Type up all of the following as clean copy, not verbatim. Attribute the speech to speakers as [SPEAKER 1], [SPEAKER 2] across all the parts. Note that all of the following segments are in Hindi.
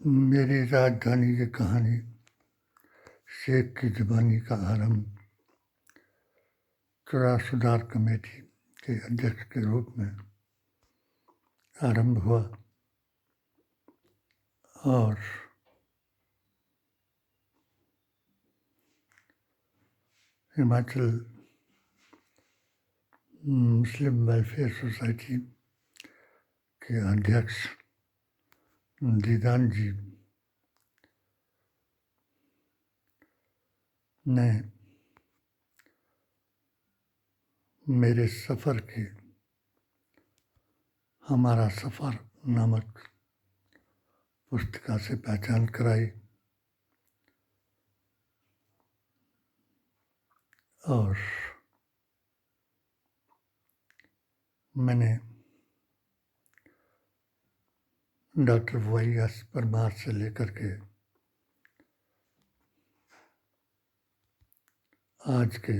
[SPEAKER 1] मेरी राजधानी की कहानी शेख की ज़ुबानी का आरंभ चुनाव सुधार कमेटी के अध्यक्ष के रूप में आरंभ हुआ और हिमाचल मुस्लिम वेलफेयर सोसाइटी के अध्यक्ष दीदान जी ने मेरे सफ़र की हमारा सफ़र नामक पुस्तिका से पहचान कराई और मैंने डॉक्टर वाई.एस. परमार से लेकर के आज के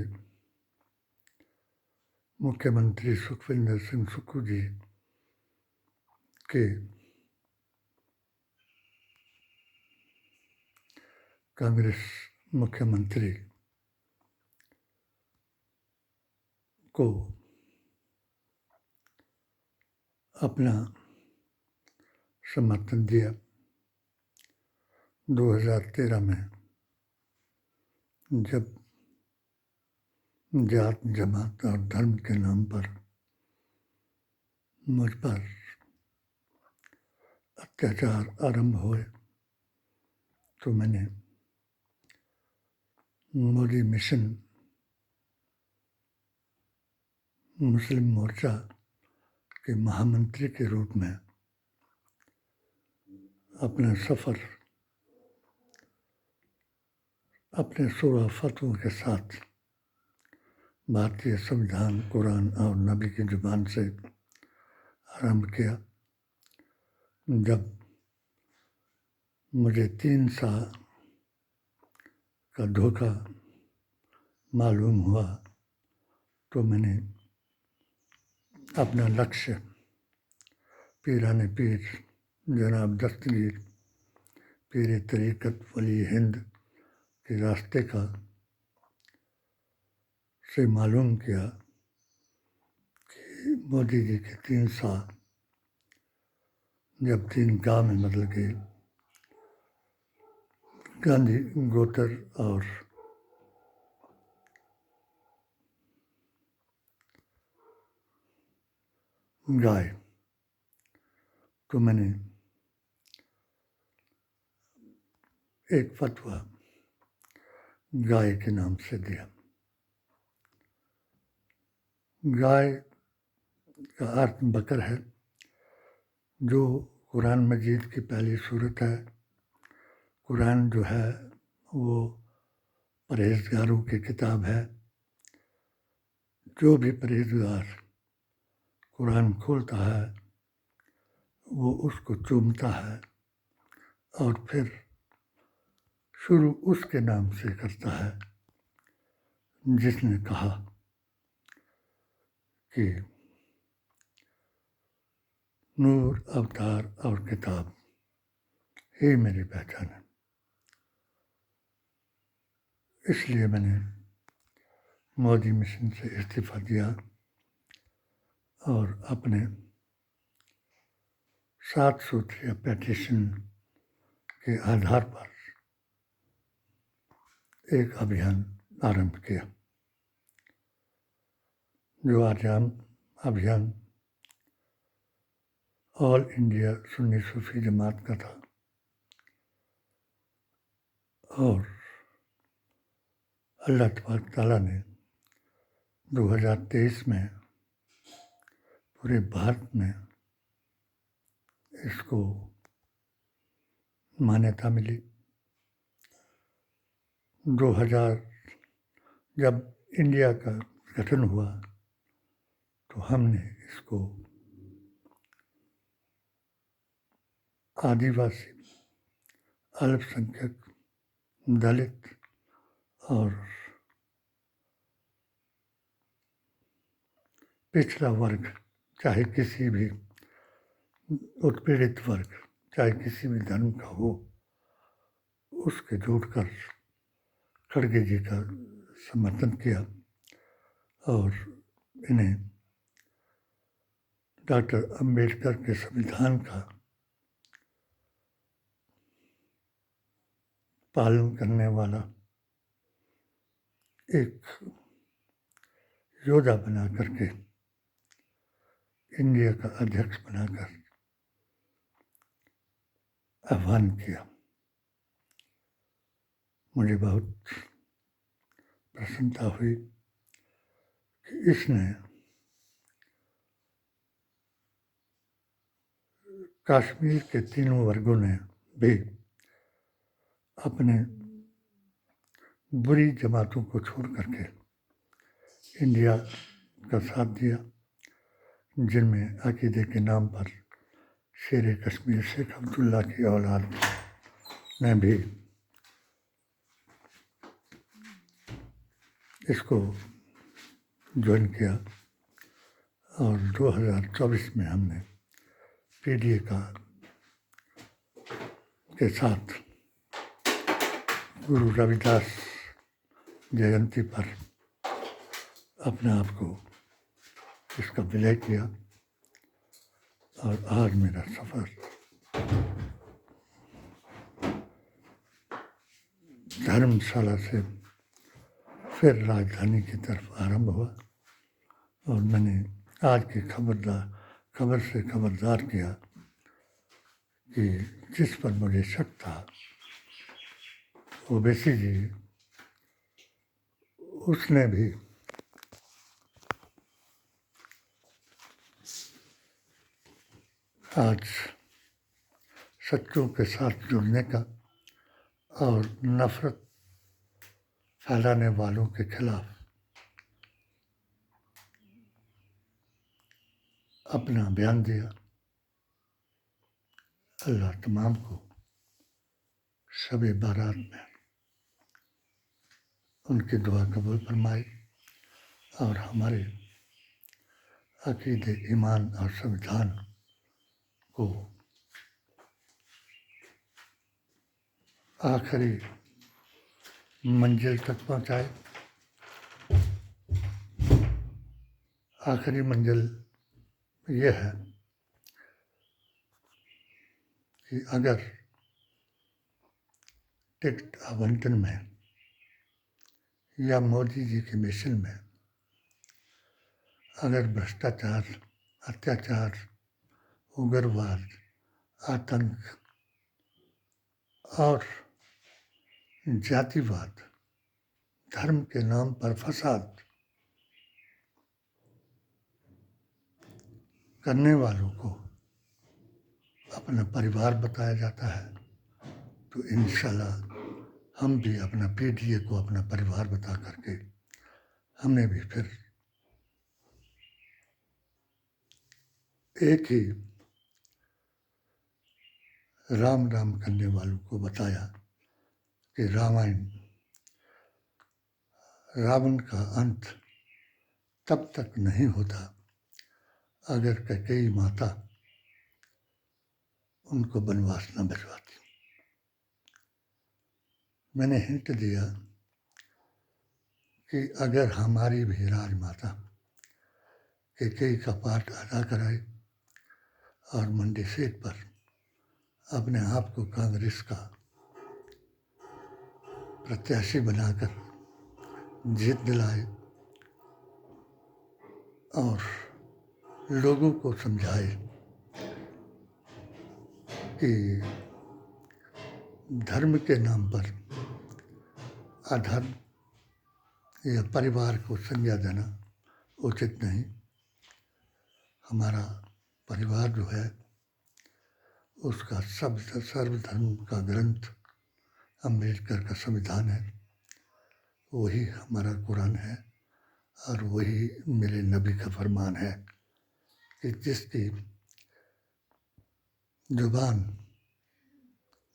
[SPEAKER 1] मुख्यमंत्री सुखविंदर सिंह सुक्खू जी के कांग्रेस मुख्यमंत्री को अपना समर्थन दिया। 2013 में जब जात, जमात और धर्म के नाम पर मुझ पर अत्याचार आरंभ हुए तो मैंने मोदी मिशन मुस्लिम मोर्चा के महामंत्री के रूप में अपना सफ़र अपने 16 फतवों के साथ भारतीय संविधान, कुरान और नबी की ज़ुबान से आरंभ किया। जब मुझे 3 साल का धोखा मालूम हुआ तो मैंने अपना लक्ष्य पीराने पीर जनाब दस्तगीर पीर तरीक़त वली हिंद के रास्ते का से मालूम किया कि मोदी जी के 3 साल जब 3 गाँव में बदल गए, गांधी, गोतर और गाय, तो मैंने एक फतवा गाय के नाम से दिया। गाय का अर्थ बकर है, जो कुरान मजीद की पहली सूरत है। कुरान जो है वो परहेज़गारों की किताब है। जो भी परहेज़गार कुरान खोलता है वो उसको चूमता है और फिर शुरू उसके नाम से करता है जिसने कहा कि नूर, अवतार और किताब ही मेरी पहचान है। इसलिए मैंने मोदी मिशन से इस्तीफ़ा दिया और अपने 7 सूत्रीय पेटिशन के आधार पर एक अभियान आरंभ किया, जो अभियान ऑल इंडिया सुन्नी सूफी जमात का था और अल्लाह तबारक ताला ने 2023 में पूरे भारत में इसको मान्यता मिली। 2000 जब इंडिया का गठन हुआ तो हमने इसको आदिवासी, अल्पसंख्यक, दलित और पिछड़ा वर्ग, चाहे किसी भी उत्पीड़ित वर्ग, चाहे किसी भी धर्म का हो, उसके जोड़कर खड़गे जी का समर्थन किया और इन्हें डॉक्टर अंबेडकर के संविधान का पालन करने वाला एक योद्धा बना करके इंडिया का अध्यक्ष बनाकर आह्वान किया। मुझे बहुत प्रसन्नता हुई कि इसने कश्मीर के तीनों वर्गों ने भी अपने बुरी जमातों को छोड़ करके इंडिया का साथ दिया, जिनमें अकीदे के नाम पर शेर कश्मीर शेख अब्दुल्ला की औलाद ने भी इसको ज्वाइन किया और 2024 में हमने पीडीए के साथ गुरु रविदास जयंती पर अपने आप को इसका विलय किया और आज मेरा सफ़र धर्मशाला से फिर राजधानी की तरफ आरंभ हुआ और मैंने आज की खबर से खबरदार किया कि जिस पर मुझे शक था ओवैसी जी, उसने भी आज सच्चों के साथ जुड़ने का और नफरत फैलाने वालों के खिलाफ अपना बयान दिया। अल्लाह तमाम को शब-ए बारात में उनकी दुआ कबूल फरमाए और हमारे अकीदे, ईमान और संविधान को आखिरी मंजिल तक पहुंचाए। आखिरी मंजिल यह है कि अगर टिकट आवंटन में या मोदी जी के मिशन में अगर भ्रष्टाचार, अत्याचार, उग्रवाद, आतंक और जातिवाद, धर्म के नाम पर फसाद करने वालों को अपना परिवार बताया जाता है, तो इंशाल्लाह हम भी अपना पीडीए को अपना परिवार बता करके हमने भी फिर एक ही राम राम करने वालों को बताया कि रामायण, रावण का अंत तब तक नहीं होता अगर कैकेयी माता उनको वनवास न भिजवाती। मैंने हिंट दिया कि अगर हमारी भी राजमाता कैकेयी का पाठ अदा कराए और मंडी सीट पर अपने आप को कांग्रेस का प्रत्याशी बनाकर जीत दिलाए और लोगों को समझाए कि धर्म के नाम पर अधर्म या परिवार को संज्ञा देना उचित नहीं। हमारा परिवार जो है उसका सर्वधर्म का ग्रंथ अंबेडकर का संविधान है, वही हमारा कुरान है और वही मेरे नबी का फरमान है कि जिसकी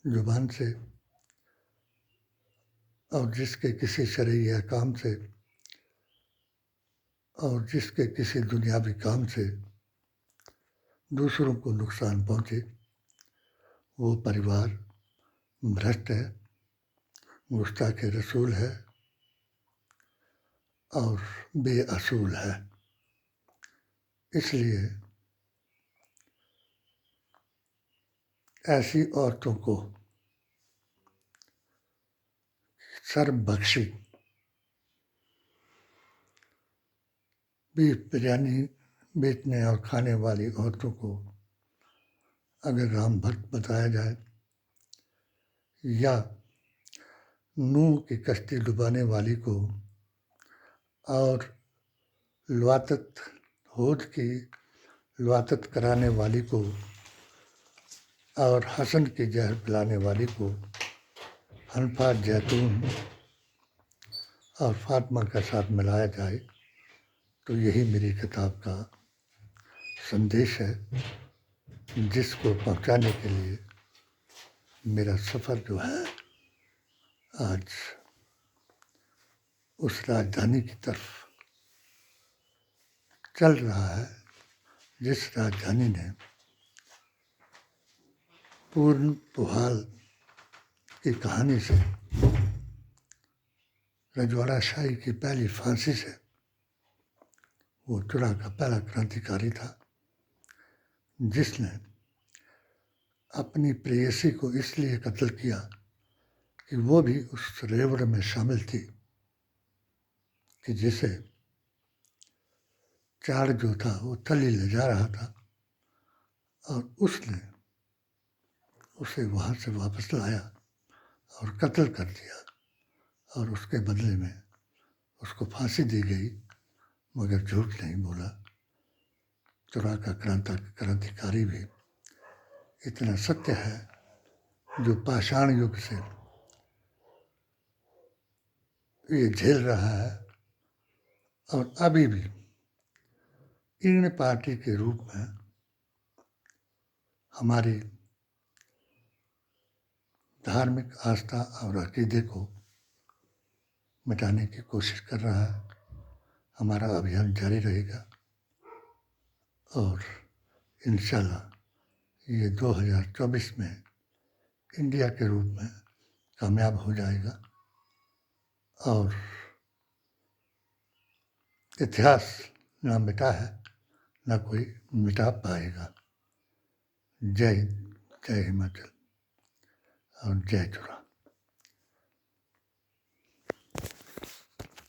[SPEAKER 1] जुबान से और जिसके किसी शरई काम से और जिसके किसी दुनियावी काम से दूसरों को नुकसान पहुँचे, वो परिवार भ्रष्ट है, गुस्ताखे रसूल है और बेअसूल है। इसलिए ऐसी औरतों को शर्म बख्शी बीफ बिरयानी बेचने और खाने वाली औरतों को अगर राम भक्त बताया जाए, या नूह की कश्ती डुबाने वाली को और लवातत होद की लवातत कराने वाली को और हसन की जहर पिलाने वाली को हनफा, जैतून और फातिमा के साथ मिलाया जाए, तो यही मेरी किताब का संदेश है, जिसको पहुंचाने के लिए मेरा सफ़र जो है आज उस राजधानी की तरफ चल रहा है, जिस राजधानी ने पूर्ण पुहाल की कहानी से, रजवाड़ा शाही की पहली फांसी से, वो तुरा का पहला क्रांतिकारी था, जिसने अपनी प्रेयसी को इसलिए कत्ल किया कि वो भी उस रेवड़ में शामिल थी कि जिसे चाड़ जो था वो थली ले जा रहा था, और उसने उसे वहाँ से वापस लाया और कत्ल कर दिया, और उसके बदले में उसको फांसी दी गई, मगर झूठ नहीं बोला। तुरा का क्रांतिकारी भी इतना सत्य है जो पाषाण युग से ये झेल रहा है, और अभी भी इन पार्टी के रूप में हमारी धार्मिक आस्था और अकीदे को मिटाने की कोशिश कर रहा है। हमारा अभियान जारी रहेगा और इंशाल्लाह ये 2024 में इंडिया के रूप में कामयाब हो जाएगा और इतिहास ना मिटा है, ना कोई मिटा पाएगा। जय हिंद, जय हिमाचल और जय तुरा।